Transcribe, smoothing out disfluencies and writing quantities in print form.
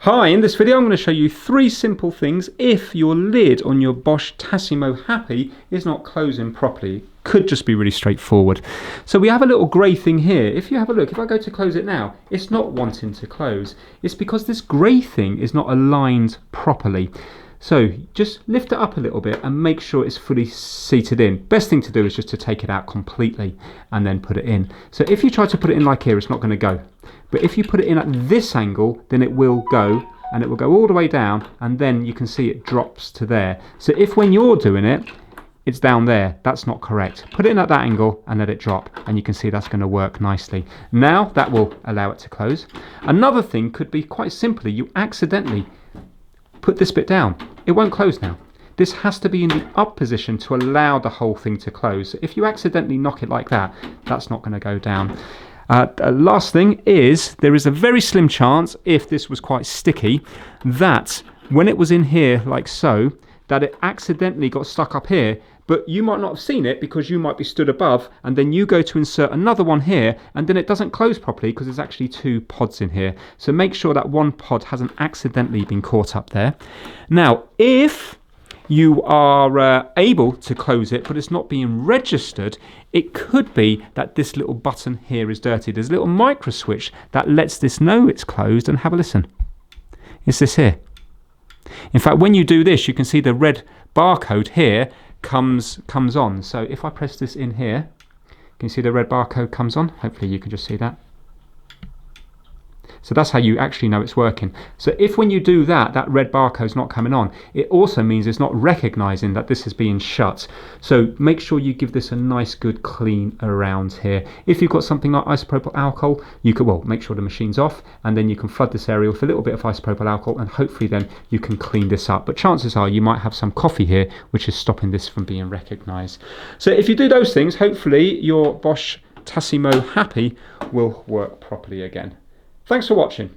Hi, in this video I'm going to show you 3 simple things if your lid on your Bosch Tassimo Happy is not closing properly. Could just be really straightforward. So we have a little grey thing here. If you have a look, if I go to close it now, it's not wanting to close. It's because this grey thing is not aligned properly. So just lift it up a little bit and make sure it's fully seated in. Best thing to do is just to take it out completely and then put it in. So if you try to put it in like here, it's not going to go. But if you put it in at this angle, then it will go, and it will go all the way down, and then you can see it drops to there. So if when you're doing it, it's down there, that's not correct. Put it in at that angle and let it drop, and you can see that's going to work nicely. Now that will allow it to close. Another thing could be quite simply, you accidentally put this bit down. It won't close now. This has to be in the up position to allow the whole thing to close. So if you accidentally knock it like that, that's not going to go down. Last thing is, there is a very slim chance, if this was quite sticky, that when it was in here like so, that it accidentally got stuck up here, but you might not have seen it because you might be stood above, and then you go to insert another one here, and then it doesn't close properly because there's actually 2 pods in here. So make sure that one pod hasn't accidentally been caught up there. Now, if you are able to close it, but it's not being registered, it could be that this little button here is dirty. There's a little micro switch that lets this know it's closed, and have a listen. It's this here. In fact, when you do this, you can see the red barcode here comes on. So if I press this in here, can you see the red barcode comes on? Hopefully you can just see that. So that's how you actually know it's working. So if when you do that, that red barcode's not coming on, it also means it's not recognizing that this is being shut. So make sure you give this a nice good clean around here. If you've got something like isopropyl alcohol, you could, well, make sure the machine's off, and then you can flood this area with a little bit of isopropyl alcohol, and hopefully then you can clean this up. But chances are you might have some coffee here, which is stopping this from being recognized. So if you do those things, hopefully your Bosch Tassimo Happy will work properly again. Thanks for watching.